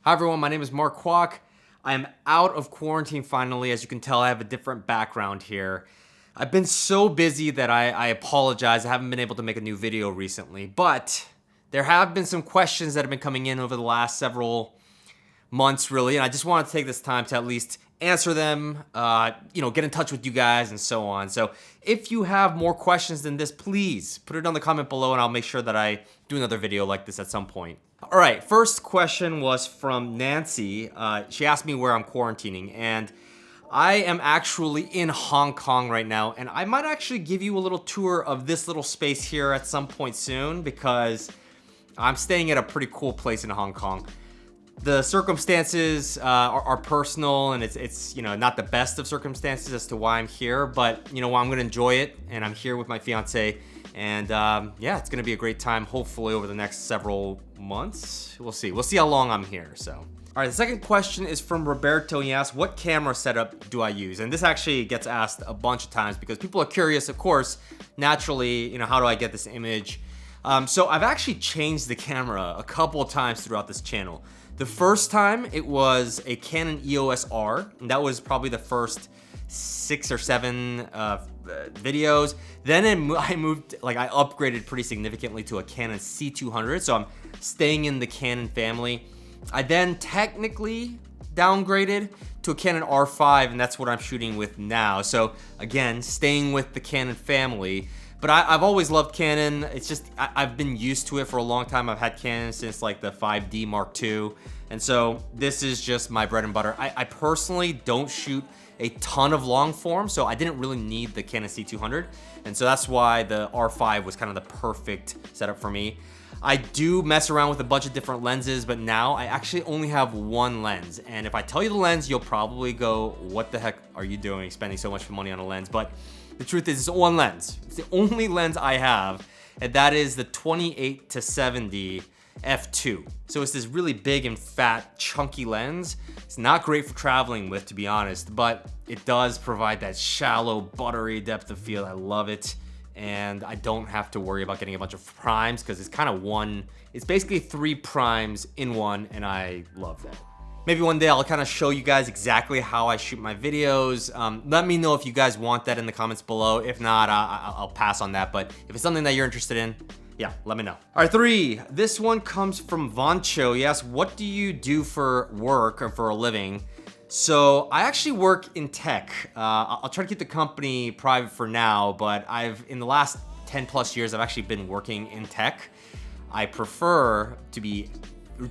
Hi everyone, my name is Mark Kwok. I am out of quarantine finally. As you can tell, I have a different background here. I've been so busy that I apologize. I haven't been able to make a new video recently, but there have been some questions that have been coming in over the last several months really, and I just want to take this time to at least answer them, get in touch with you guys and so on. So if you have more questions than this, please put it on the comment below and I'll make sure that I do another video like this at some point. All right, first question was from Nancy. She asked me where I'm quarantining, and I am actually in Hong Kong right now, and I might actually give you a little tour of this little space here at some point soon because I'm staying at a pretty cool place in Hong Kong. The circumstances are personal, and it's not the best of circumstances as to why I'm here, but I'm gonna enjoy it, and I'm here with my fiance, and yeah, it's gonna be a great time. Hopefully over the next several months, we'll see how long I'm here. So, all right, the second question is from Roberto. He asked, "What camera setup do I use?" And this actually gets asked a bunch of times because people are curious, of course. Naturally, how do I get this image? So I've actually changed the camera a couple of times throughout this channel. The first time it was a Canon EOS R, and that was probably the first 6 or 7 videos. Then I upgraded pretty significantly to a Canon C200, so I'm staying in the Canon family. I then technically downgraded to a Canon R5, and that's what I'm shooting with now. So again, staying with the Canon family. But I've always loved Canon. It's just, I've been used to it for a long time. I've had Canon since like the 5D Mark II. And so this is just my bread and butter. I personally don't shoot a ton of long form, so I didn't really need the Canon C200. And so that's why the R5 was kind of the perfect setup for me. I do mess around with a bunch of different lenses, but now I actually only have one lens. And if I tell you the lens, you'll probably go, what the heck are you doing spending so much money on a lens? But the truth is, it's one lens. It's the only lens I have, and that is the 28-70 f2. So it's this really big and fat, chunky lens. It's not great for traveling with, to be honest, but it does provide that shallow, buttery depth of field. I love it, and I don't have to worry about getting a bunch of primes because it's kind of one. It's basically 3 primes in one, and I love that. Maybe one day I'll kind of show you guys exactly how I shoot my videos. Let me know if you guys want that in the comments below. If not, I'll pass on that. But if it's something that you're interested in, yeah, let me know. All right, 3. This one comes from Vancho. He asks, what do you do for work or for a living? So I actually work in tech. I'll try to keep the company private for now, but in the last 10 plus years, I've actually been working in tech. I prefer to be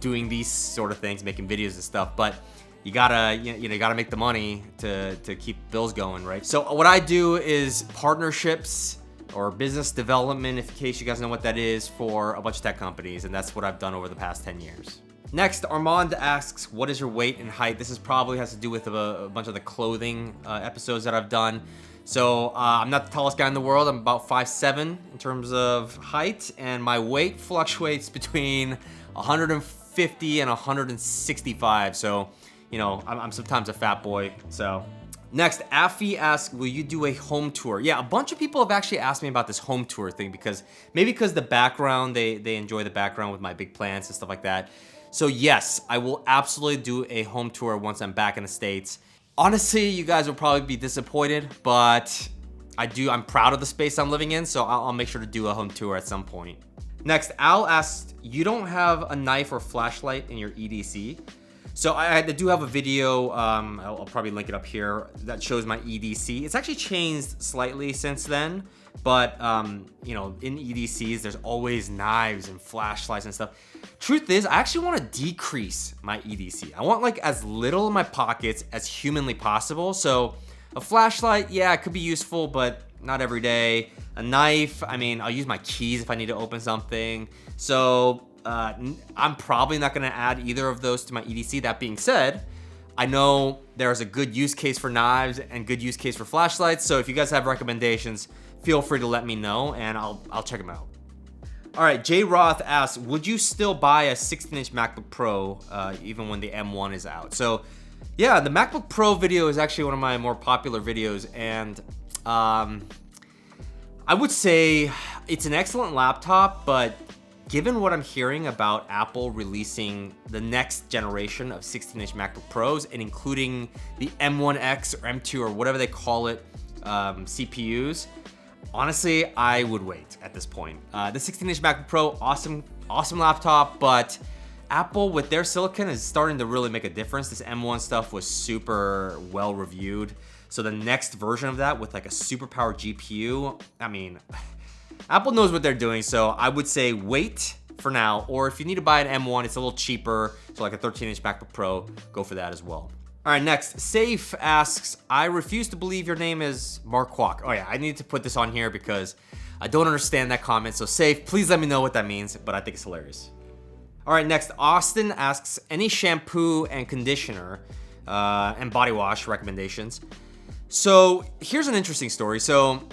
doing these sort of things, making videos and stuff, but you gotta make the money to keep bills going, right? So what I do is partnerships or business development, in case you guys know what that is, for a bunch of tech companies, and that's what I've done over the past 10 years. Next, Armand asks, what is your weight and height? This probably has to do with a bunch of the clothing episodes that I've done. So I'm not the tallest guy in the world. I'm about 5'7" in terms of height, and my weight fluctuates between 150 and 165. So, I'm sometimes a fat boy. So, next, Affy asks, will you do a home tour? Yeah, a bunch of people have actually asked me about this home tour thing because the background, they enjoy the background with my big plants and stuff like that. So yes, I will absolutely do a home tour once I'm back in the States. Honestly, you guys will probably be disappointed, but I'm proud of the space I'm living in, so I'll make sure to do a home tour at some point. Next, Al asks, you don't have a knife or flashlight in your EDC? So I do have a video, I'll probably link it up here, that shows my EDC. It's actually changed slightly since then, but in EDCs, there's always knives and flashlights and stuff. Truth is, I actually want to decrease my EDC. I want like as little in my pockets as humanly possible. So a flashlight, yeah, it could be useful, but not every day. A knife, I'll use my keys if I need to open something. So I'm probably not gonna add either of those to my EDC. That being said, I know there's a good use case for knives and good use case for flashlights. So if you guys have recommendations, feel free to let me know and I'll check them out. All right, Jay Roth asks, would you still buy a 16-inch MacBook Pro even when the M1 is out? So yeah, the MacBook Pro video is actually one of my more popular videos, and I would say it's an excellent laptop, but given what I'm hearing about Apple releasing the next generation of 16-inch MacBook Pros and including the M1X or M2 or whatever they call it CPUs, honestly, I would wait at this point. The 16-inch MacBook Pro, awesome laptop, but Apple with their silicon is starting to really make a difference. This M1 stuff was super well reviewed. So the next version of that with like a super powered GPU, I mean, Apple knows what they're doing. So I would say wait for now, or if you need to buy an M1, it's a little cheaper. So like a 13-inch MacBook Pro, go for that as well. All right, next, Safe asks, I refuse to believe your name is Mark Kwok. Oh yeah, I need to put this on here because I don't understand that comment. So Safe, please let me know what that means, but I think it's hilarious. All right, next, Austin asks, any shampoo and conditioner and body wash recommendations? So here's an interesting story. So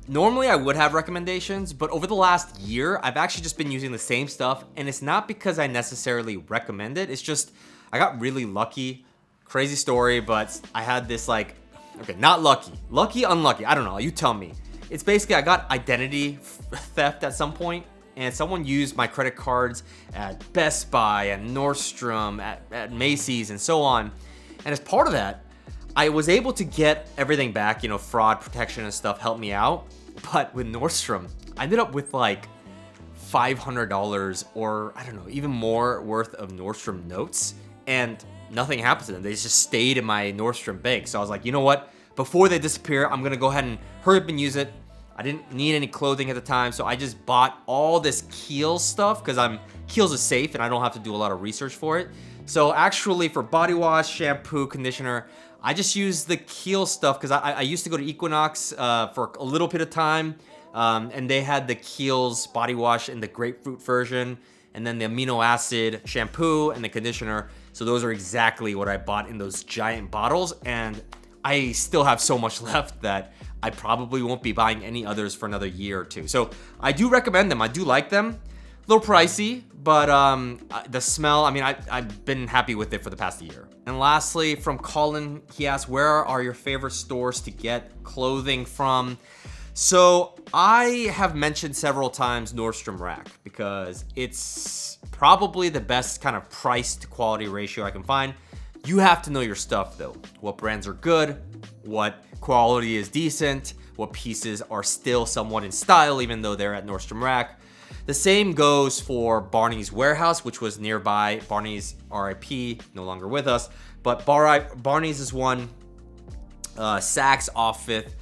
normally I would have recommendations, but over the last year, I've actually just been using the same stuff, and it's not because I necessarily recommend it. It's just I got really lucky. Crazy story, but I had this like, okay, not lucky, unlucky, I don't know, you tell me. It's basically I got identity theft at some point, and someone used my credit cards at Best Buy, at Nordstrom, at Macy's, and so on. And as part of that, I was able to get everything back, you know, fraud protection and stuff helped me out. But with Nordstrom, I ended up with like $500 or I don't know, even more worth of Nordstrom notes, and nothing happened to them. They just stayed in my Nordstrom bank. So I was like, you know what? Before they disappear, I'm gonna go ahead and hurry up and use it. I didn't need any clothing at the time, so I just bought all this Kiehl's stuff because Kiehl's is safe and I don't have to do a lot of research for it. So actually for body wash, shampoo, conditioner, I just use the Kiehl's stuff because I used to go to Equinox for a little bit of time, and they had the Kiehl's body wash in the grapefruit version, and then the amino acid shampoo and the conditioner. So those are exactly what I bought in those giant bottles, and I still have so much left that I probably won't be buying any others for another year or two. So I do recommend them. I do like them. A little pricey, but the smell, I mean, I've been happy with it for the past year. And lastly, from Colin, he asked, where are your favorite stores to get clothing from? So I have mentioned several times Nordstrom Rack because it's probably the best kind of price to quality ratio I can find. You have to know your stuff though. What brands are good, what quality is decent, what pieces are still somewhat in style even though they're at Nordstrom Rack. The same goes for Barney's Warehouse, which was nearby. Barney's RIP, no longer with us, but Barney's is one. Saks off Fifth.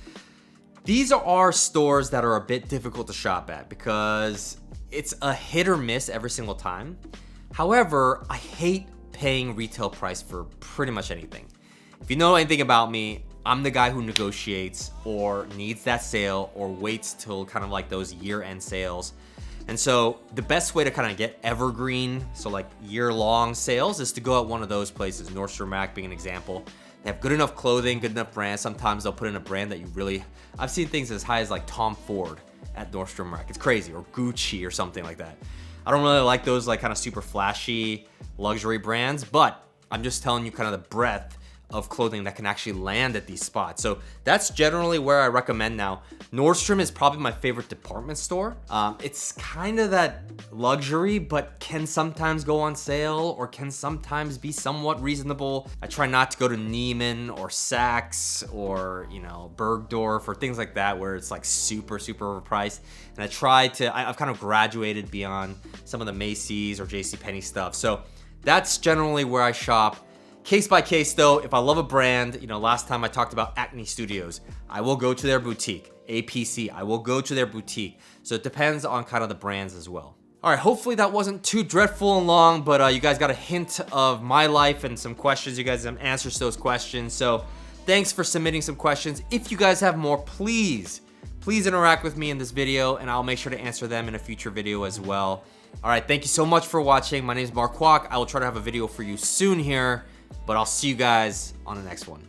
These are stores that are a bit difficult to shop at because it's a hit or miss every single time. However, I hate paying retail price for pretty much anything. If you know anything about me, I'm the guy who negotiates or needs that sale or waits till kind of like those year-end sales. And so the best way to kind of get evergreen, so like year-long sales, is to go at one of those places, Nordstrom Rack being an example. They have good enough clothing, good enough brands. Sometimes they'll put in a brand that you really, I've seen things as high as like Tom Ford at Nordstrom Rack. It's crazy, or Gucci or something like that. I don't really like those like kind of super flashy luxury brands, but I'm just telling you kind of the breadth of clothing that can actually land at these spots. So that's generally where I recommend now. Nordstrom is probably my favorite department store. It's kind of that luxury, but can sometimes go on sale or can sometimes be somewhat reasonable. I try not to go to Neiman or Saks or, you know, Bergdorf or things like that where it's like super overpriced. And I've kind of graduated beyond some of the Macy's or JCPenney stuff. So that's generally where I shop. Case by case though, if I love a brand, you know, last time I talked about Acne Studios, I will go to their boutique. APC, I will go to their boutique. So it depends on kind of the brands as well. All right, hopefully that wasn't too dreadful and long, but you guys got a hint of my life and some questions. You guys have answers to those questions. So thanks for submitting some questions. If you guys have more, please interact with me in this video and I'll make sure to answer them in a future video as well. All right, thank you so much for watching. My name is Mark Kwok. I will try to have a video for you soon here, but I'll see you guys on the next one.